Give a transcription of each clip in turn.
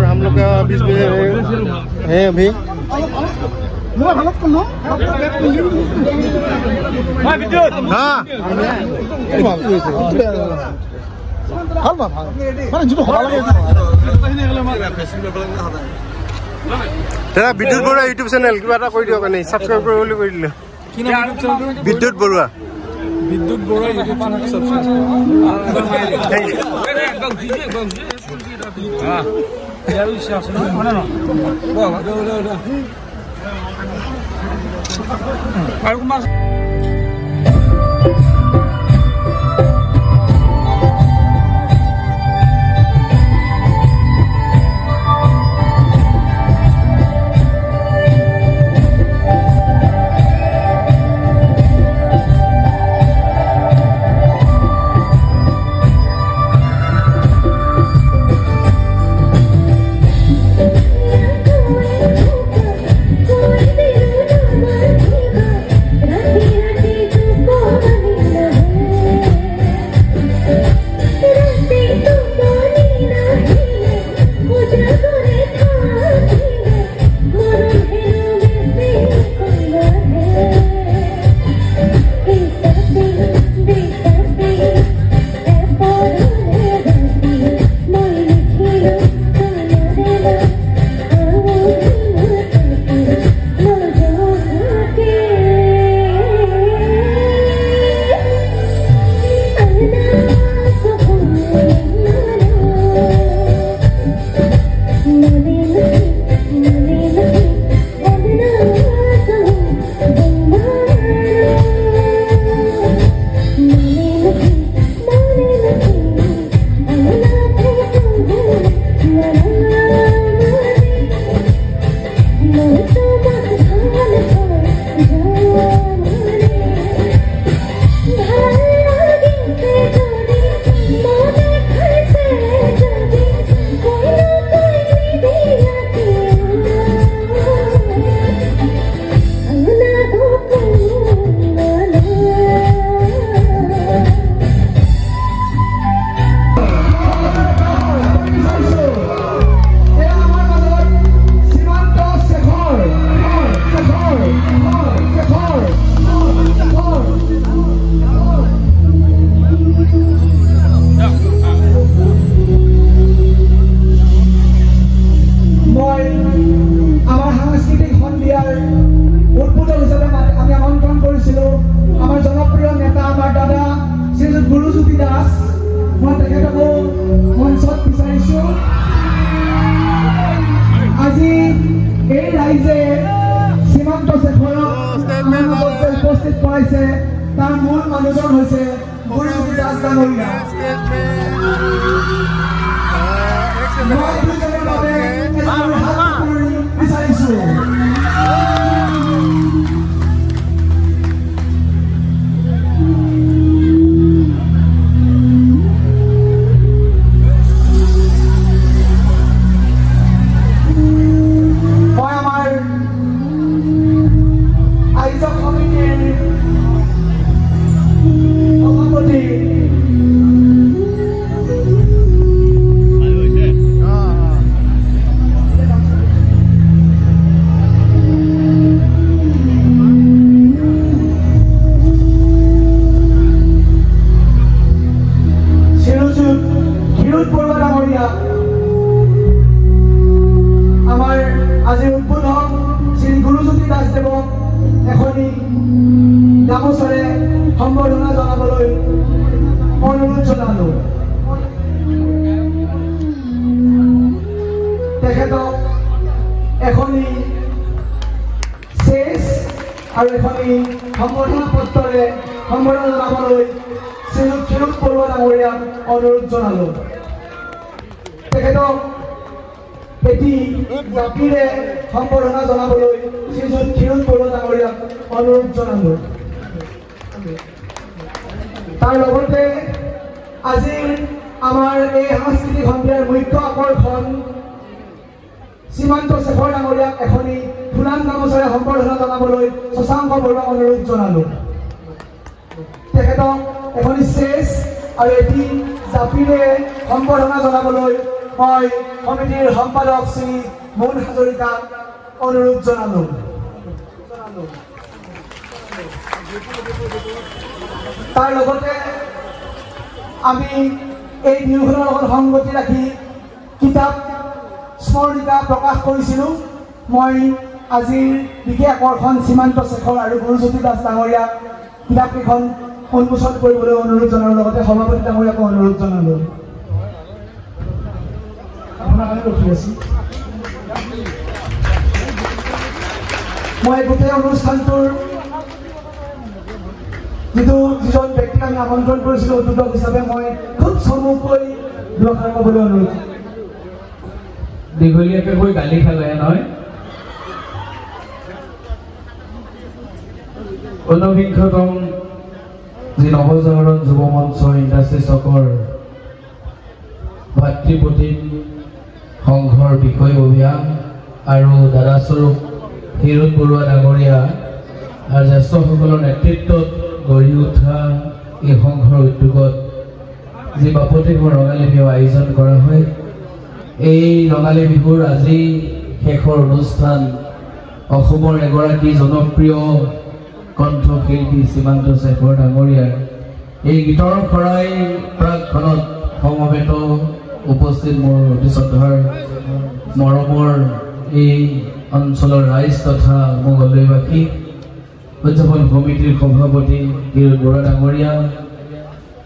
हम लोग का 20 बजे है अभी तेरा विद्युत बरुआ यूट्यूब चैनल क्या सब्सक्राइब कर विद्युत बरुआ विद्युत बरुआ यूट्यूब चैनल सब्सक्राइब ডাঙৰীয়া আমাৰ আজিৰ উদ্বোধন শ্ৰী গুৰুজ্যোতি দাসদেৱক এখনি গামোচাৰে সম্বৰ্ধনা জনাবলৈ অনুৰোধ জনালো। তেখেতক এখনি চেচ আৰু এখনি সম্বৰ্ধনা পত্ৰৰে সম্বৰ্ধনা জনাবলৈ শ্ৰীযুত ক্ষীৰোদ বৰুৱা ডাঙৰীয়াক অনুৰোধ জনালো। তেখেতক এটি জাপিৰে সম্বৰ্ধনা জনাবলৈ শ্ৰীযুত ক্ষীৰোদ বৰুৱা ডাঙৰীয়াক অনুৰোধ জনালো। তাৰ লগতে আজিৰ আমাৰ এই সাংস্কৃতিক সন্ধিয়াৰ মুখ্য আকৰ্ষণ শ্ৰীমন্ত শেখৰ ডাঙৰীয়াক এখনি ফুলাম গামোচাৰে সম্বৰ্ধনা জনাবলৈ শশাংক বৰুৱাক অনুৰোধ জনালো। তেখেতক এখনি চেচ আৰু এটি জাপিৰে সম্বৰ্ধনা জনাবলৈ মই সমিতিৰ সম্পাদক শ্ৰী মোহন হাজৰিকাক অনুৰোধ জনালো। তাৰ লগতে আমি এই বিহুখনৰ লগত সংগতি ৰাখি কিতাপ স্মৰণিকা প্ৰকাশ কৰিছিলোঁ। মই আজিৰ বিশেষ আকৰ্ষণ শ্ৰীমন্ত শেখৰ আৰু গুৰুজ্যোতি দাস ডাঙৰীয়াক কিতাপকেইখন উন্মোচন কৰিবলৈ অনুৰোধ জনাৰ লগতে সভাপতি ডাঙৰীয়াকো অনুৰোধ জনালো। আপোনাৰ কাৰণে ৰখি আছো। মই গোটেই অনুষ্ঠানটোৰ যিজন ব্যক্তিক আমি আমন্ত্ৰণ কৰিছিলোঁ উদ্বোধক হিচাপে মই খুব চমুকৈ দুআষাৰ ক'বলৈ অনুৰোধ। দীঘলীয়াকৈ কৈ গালি খালে নহয়। ঊনবিংশতম যি নৱজাগৰণ যুৱ মঞ্চ ইণ্ডাষ্ট্ৰী চকৰ ভাতৃপ্ৰতিম সংঘৰ বিষয় অভিযান আৰু দাদাস্বৰূপ ক্ষীৰোদ বৰুৱা ডাঙৰীয়া আৰু জ্যেষ্ঠসকলৰ নেতৃত্বত গঢ়ি উঠা এই সংঘৰ উদ্যোগত যি বাপতিসাহোন ৰঙালী বিহু আয়োজন কৰা হয়। এই ৰঙালী বিহুৰ আজি শেষৰ অনুষ্ঠান অসমৰ এগৰাকী জনপ্ৰিয় কণ্ঠশিল্পী শ্ৰীমন্ত শেখৰ ডাঙৰীয়াৰ এই গীতৰ শৰাই প্ৰাকখনত সমবেত উপস্থিত মোৰ অতি শ্ৰদ্ধাৰ মৰমৰ এই অঞ্চলৰ ৰাইজ তথা মঙলদৈবাসী উদযাপন সমিতিৰ সভাপতি ক্ষীৰোদ বৰুৱা ডাঙৰীয়া,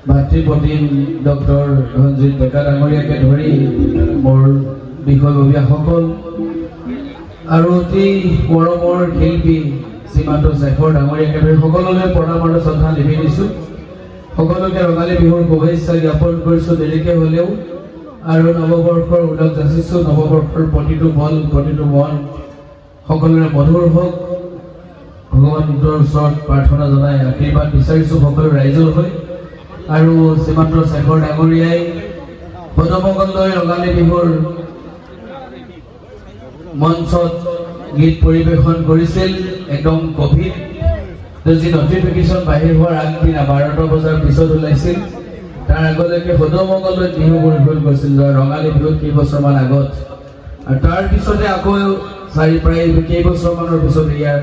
ভাতৃপ্ৰতিম ডক্টৰ ৰঞ্জিত ডেকা ডাঙৰীয়াকে ধৰি মোৰ বিষয়ববীয়াসকল আৰু অতি মৰমৰ শিল্পী শ্ৰীমন্ত শেখৰ ডাঙৰীয়াকে ধৰি সকলোলৈ প্ৰণাম আৰু শ্ৰদ্ধা নিবেদিছোঁ। সকলোকে ৰঙালী বিহুৰ শুভেচ্ছা জ্ঞাপন কৰিছোঁ দেৰিকে হ'লেও, আৰু নৱবৰ্ষৰ উল্লাস যাচিছোঁ। নৱবৰ্ষৰ প্ৰতিটো বল প্ৰতিটো মন সকলোৰে মধুৰ হওক, ভগৱানৰ ওচৰত প্ৰাৰ্থনা জনাই আশীৰ্বাদ বিচাৰিছোঁ সকলো ৰাইজৰ হৈ। আৰু শ্ৰীমন্ত শেখৰ ডাঙৰীয়াই পদমঙ্গল লৈ ৰঙালী বিহুৰ মঞ্চত গীত পৰিৱেশন কৰিছিল। একদম কভিড যি নটিফিকেশ্যন বাহিৰ হোৱাৰ আগদিনা 12টা বজাৰ পিছত ওলাইছিল, তাৰ আগলৈকে পদমঙ্গলত বিহু পৰিৱেশন কৰিছিল ৰঙালী বিহুত কেইবছৰমান আগত। আৰু তাৰ পিছতে আকৌ প্ৰায় কেইবছৰমানৰ পিছত ইয়াৰ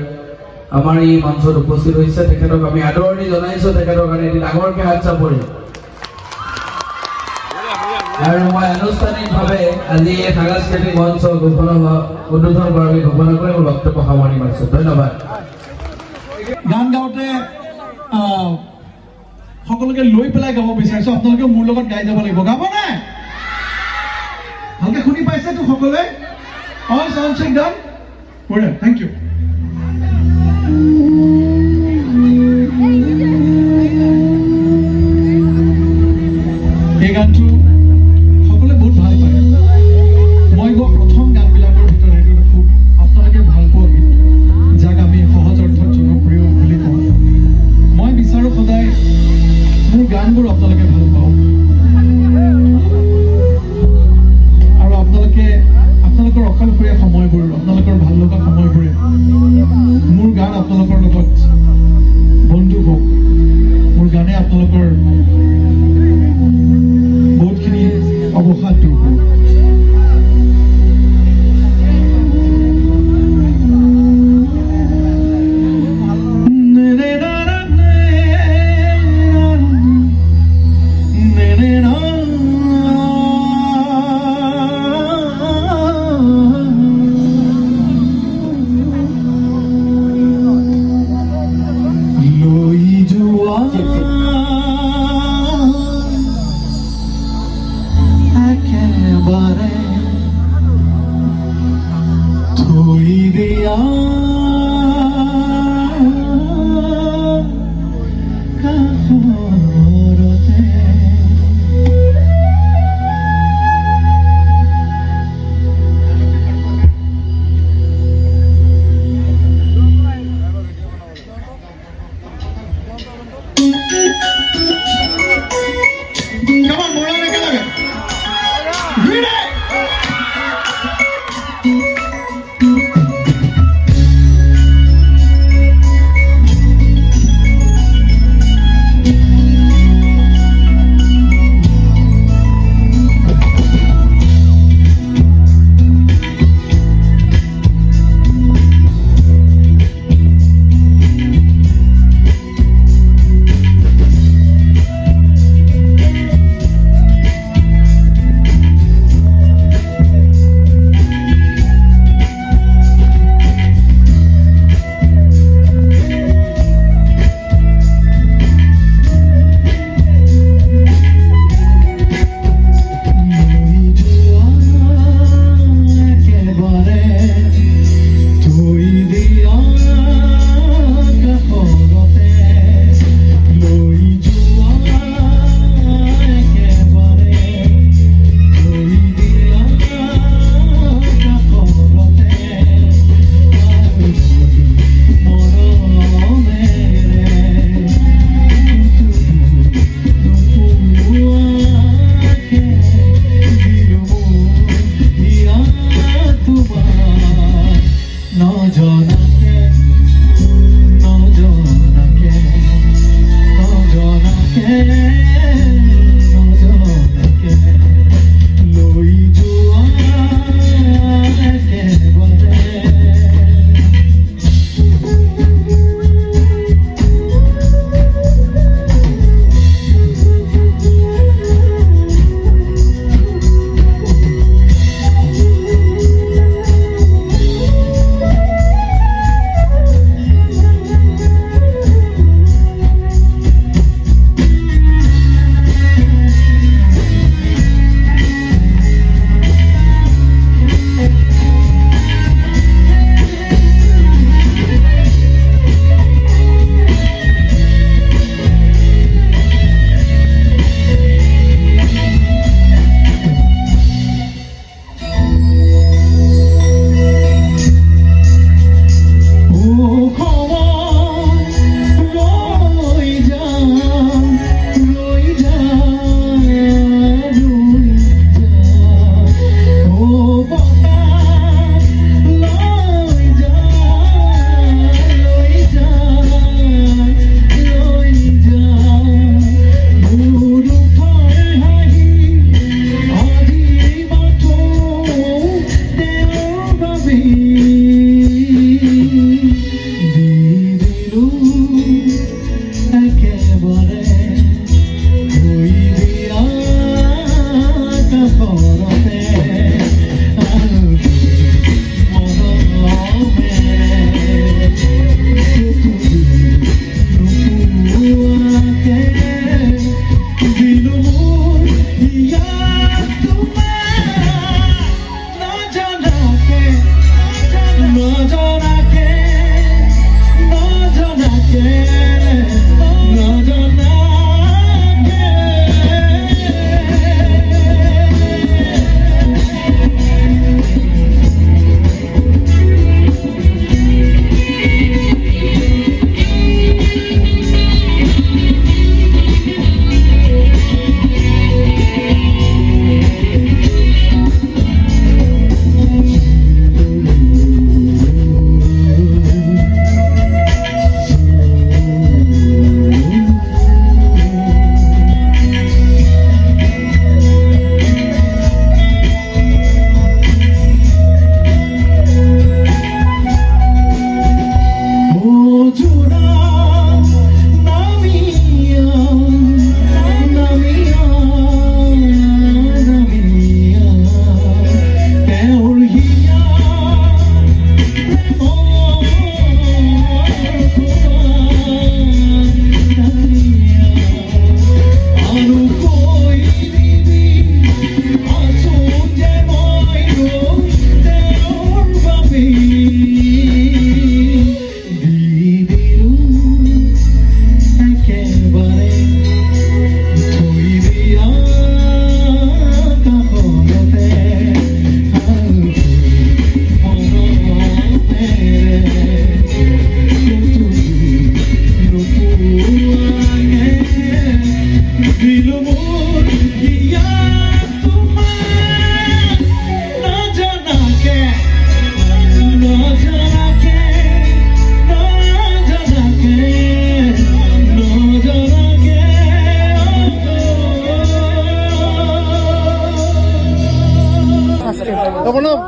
আমাৰ এই মঞ্চত উপস্থিত হৈছে। তেখেতক আমি আদৰণি জনাইছোঁ। তেখেতৰ কাৰণে এটি ডাঙৰকৈ হাত চাপৰি। আৰু মই আনুষ্ঠানিকভাৱে আজি এই সাংস্কৃতিক মঞ্চ উদ্বোধন কৰাৰ বাবে ঘোষণা কৰি মোৰ বক্তব্য সামৰণি মাৰিছোঁ। ধন্যবাদ। গান গাওঁতে সকলোকে লৈ পেলাই গাব বিচাৰিছোঁ। আপোনালোকে মোৰ লগত গাই যাব লাগিব। গাব নাই? ভালকে শুনি পাইছেতো সকলোৱে? অল সাউণ্ড চেক ডান। বঢ়িয়া, থেংক ইউ। এই গানটো সকলোৱে বহুত ভাল পায়। মই গোৱা প্ৰথম গানবিলাকৰ ভিতৰত এইটো খুব আপোনালোকে ভাল পোৱা গীত, যাক আমি সহজ অৰ্থত জনপ্ৰিয় বুলি কওঁ। মই বিচাৰোঁ সদায় মোৰ গানবোৰ আপোনালোকে ভাল পাওক, আৰু আপোনালোকৰ অকলশৰীয়া সময়বোৰ, আপোনালোকৰ ভাল লগা সময়বোৰে মোৰ গান আপোনালোকৰ লগত বন্ধু হওক। মোৰ গানে আপোনালোকৰ বহুতখিনি অৱসাদ দূৰ কৰক।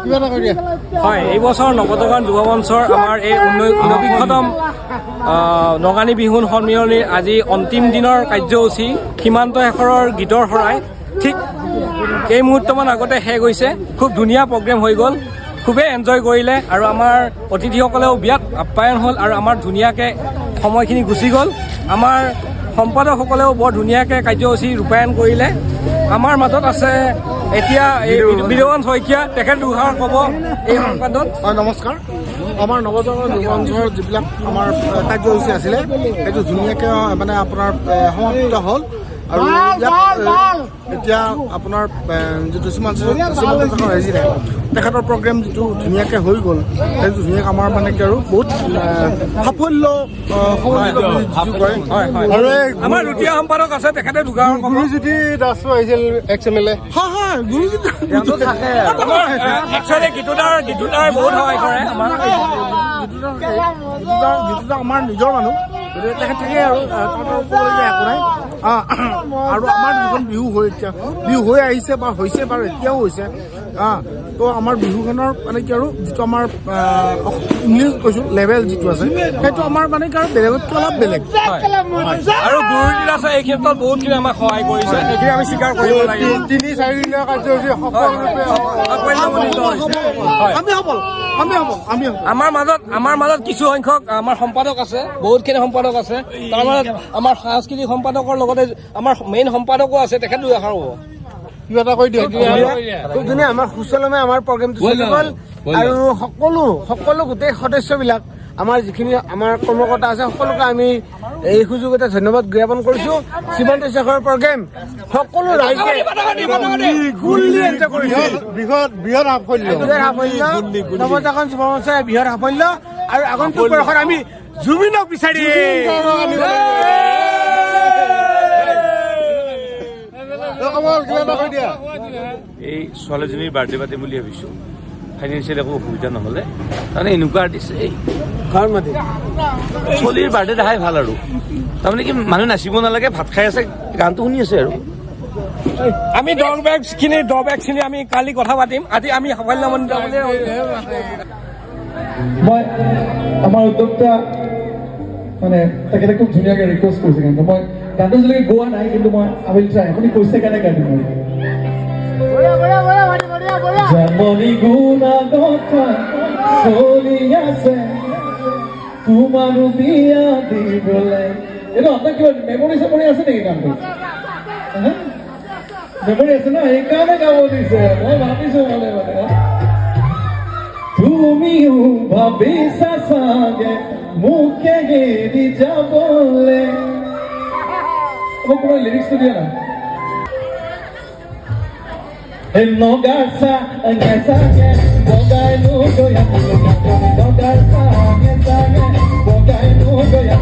কিবা এটা কৰি দিয়া হয় এই বছৰ নৱদগান যুৱ মঞ্চৰ আমাৰ এই 49তম নগানী বিহুন সন্মিলনীৰ আজি অন্তিম দিনৰ কাৰ্যসূচী সীমান্ত শেখৰৰ গীতৰ শৰাই ঠিক এই মুহূৰ্তমান আগতে শেষ হৈছে খুব ধুনীয়া প্ৰগ্ৰেম হৈ গ'ল খুবেই এনজয় কৰিলে আৰু আমাৰ অতিথিসকলেও বিৰাট আপ্যায়ন হ'ল আৰু আমাৰ ধুনীয়াকৈ সময়খিনি গুচি গ'ল আমাৰ সম্পাদকসকলেও বৰ ধুনীয়াকৈ কাৰ্যসূচী ৰূপায়ণ কৰিলে আমাৰ মাজত আছে এতিয়া এই বিদ্যমান শইকীয়া তেখেত দুষাৰ ক'ব এই সম্পাদক নমস্কাৰ আমাৰ নৱদগান যুৱ মঞ্চৰ যিবিলাক আমাৰ কাৰ্যসূচী আছিলে সেইটো ধুনীয়াকৈ মানে আপোনাৰ সমাপ্ত হ'ল আৰু এতিয়া আপোনাৰ যিটো ৰেজিডেণ্ট তেখেতৰ প্ৰগ্ৰেম যিটো ধুনীয়াকৈ হৈ গ'ল সেইটো ধুনীয়াকৈ আমাৰ মানে কি আৰু বহুত সাফল্য আৰু আমাৰ দ্বিতীয় সম্পাদক আছে তেখেতে দুষাৰ গুৰুজ্যোতি দাসো আহিছিল এক্স MLA হয় গুৰুজ্যোতি গীতদাৰ বহুত সহায় কৰে আমাৰ নিজৰ মানুহ গতিকে তেখেত থাকে আৰু ক'বলগীয়া একো নাই আৰু আমাৰ যিখন বিহু হৈ আহিছে বা হৈছে বাৰু এতিয়াও হৈছে তো আমাৰ বিহুখনৰ মানে কি আৰু যিটো আমাৰ ইংলিছ কৈছোঁ লেভেল যিটো আছে সেইটো আমাৰ মানে কি আৰু বেলেগতকৈ অলপ বেলেগ আৰু গুৰুজ্যোতি দাসে এই ক্ষেত্ৰত বহুতখিনি আমাক সহায় কৰিছে সেইখিনি আমি স্বীকাৰ কৰিব লাগিব 3-4 দিনীয়া কাৰ্যসূচী আমাৰ মাজত কিছু সংখ্যক আমাৰ সম্পাদক আছে বহুতখিনি সম্পাদক আছে তাৰ মাজত আমাৰ সাংস্কৃতিক সম্পাদকৰ লগতে আমাৰ মেইন সম্পাদকো আছে তেখেত দুষাৰ হ'ব কিবা এটা কৈ দিয়ক খুব ধুনীয়া আমাৰ সুচলমে আমাৰ প্ৰগ্ৰেমটো চলি গ'ল আৰু সকলো গোটেই সদস্যবিলাক আমাৰ যিখিনি আমাৰ কৰ্মকৰ্তা আছে সকলোকে আমি এই সুযোগতে ধন্যবাদ জ্ঞাপন কৰিছো সীমান্ত শেখৰ প্ৰগ্ৰেম সকলো ৰাইজে বৃহৎ সাফল্য নৱদগান যুৱ মঞ্চৰ বৃহৎ সাফল্য আৰু আগন্তুক বৰ্ষত আমি জুবিনক বিচাৰি এই ছোৱালীজনীৰ বাৰ্থডে পাতিম বুলি ভাবিছো ফাইনেন্সিয়েল একো অসুবিধা নহ'লে তাৰমানে এনেকুৱা আৰ্টিষ্ট এই ছোৱালীৰ বাৰ্থডে দেখাই ভাল আৰু তাৰমানে কি মানুহ নাচিব নালাগে ভাত খাই আছে গানটো শুনি আছে আৰু আমি ড্ৰবেকখিনি আমি কালি কথা পাতিম আজি আমি সাফল্যমণ্ডিত মই আমাৰ উদ্যোক্তা মানে তেখেতে খুব ধুনীয়াকৈ ৰিকুৱেষ্ট কৰিছে কিন্তু মই গানটো যদিলৈকে গোৱা নাই কিন্তু মই আবিল ট্ৰাই আপুনি কৈছে কাৰণে গানটো মই জন্মনি গুণাগত চলি আছে তোমাৰো বিয়া দিবলৈ এইটো আপোনাৰ কিবা মেমৰি চেমৰি আছে নেকি গানটো মেমৰি আছে ন সেইকাৰণে গাব দিছে মই ভাবিছো মানে তুমিও ভাবিছা চাগে মুখে এৰি যাবলে মোক কোনো লিৰিক্সটো দিয়া না নগাছা নেচাগে বগাইনো গয়া নগাছা নেচাগে বগাইনো গয়া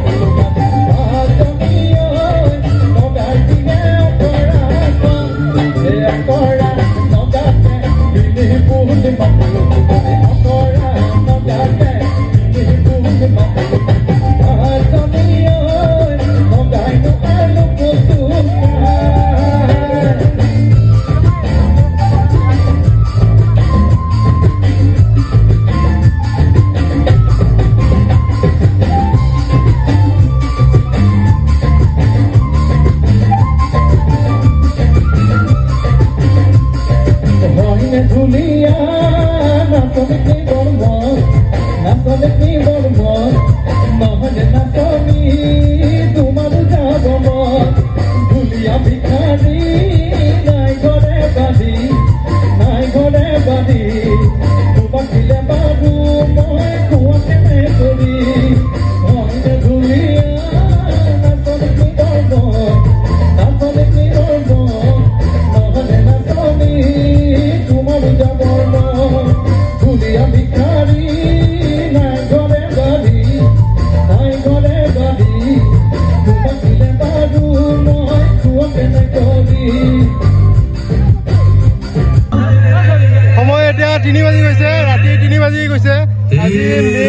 সময় এতিয়া 3 বাজি গৈছে ৰাতি 3 বাজি গৈছে আজি মে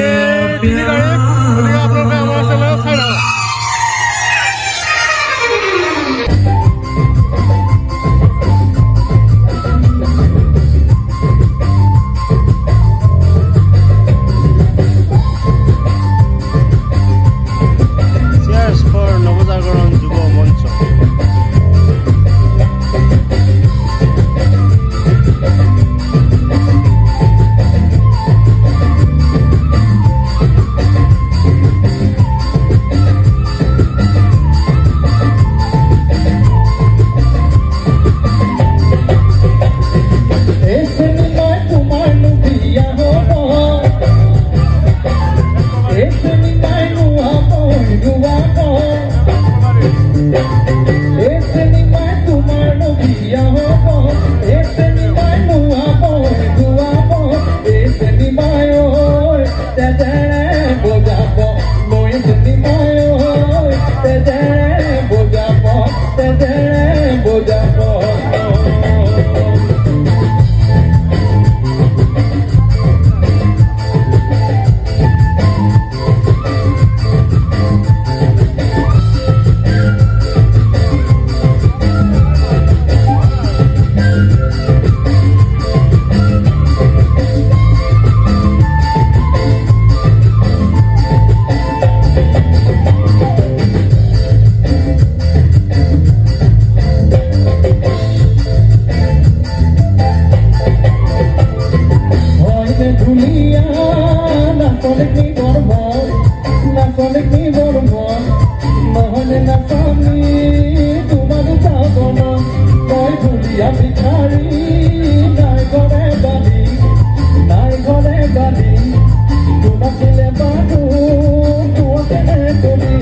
3 তাৰিখ গতিকে আপোনালোকে আমাৰ চেনেল চাই থাকক ধুলিয়া নাচনী গৰ্ভ নাচনী গৰ্ভ নহলে নাচনী তোমাৰ চাবন তই ধুলিয়া ভিখাৰী নাই ঘৰে বালি তোমাকিলে বানু তোকে তুমি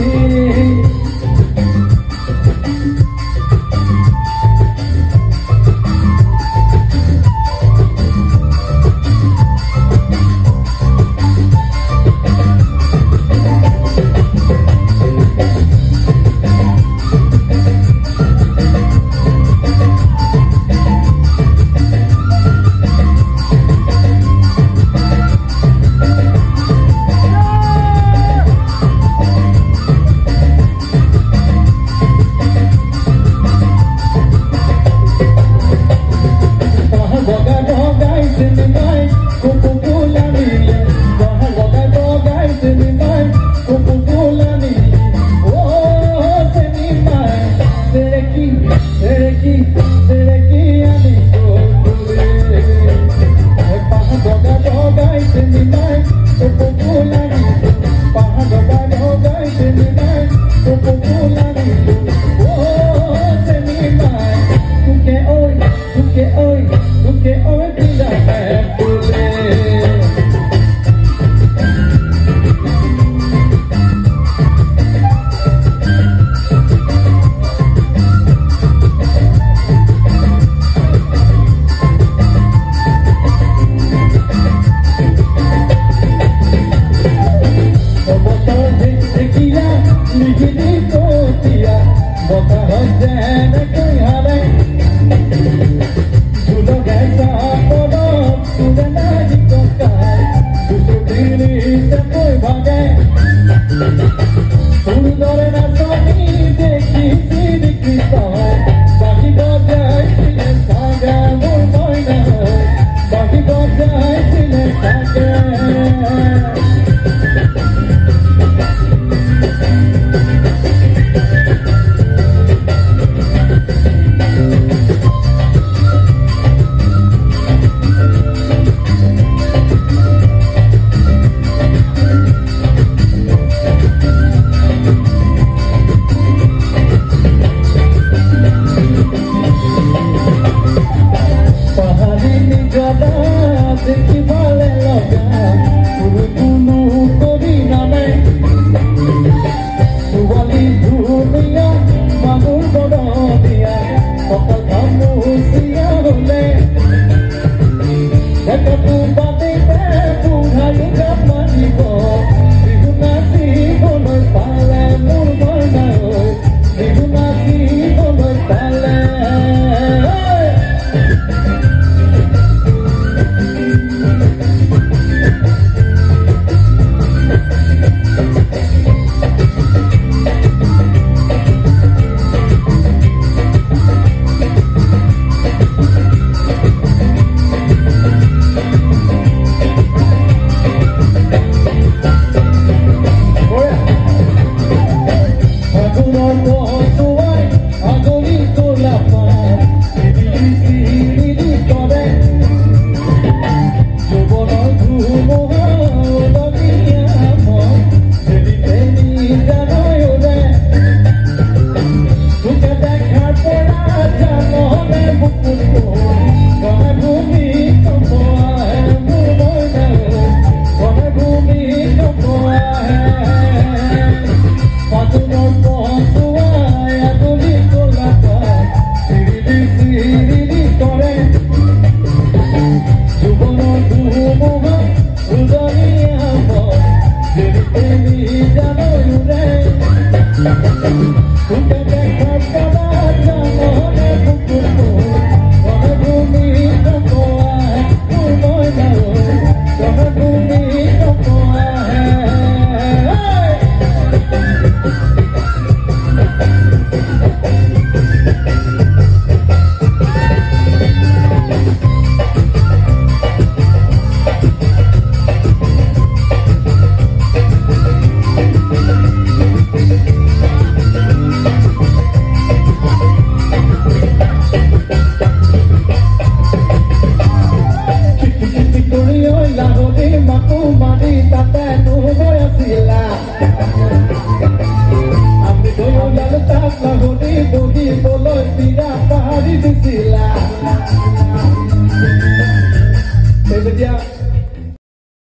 এতিয়া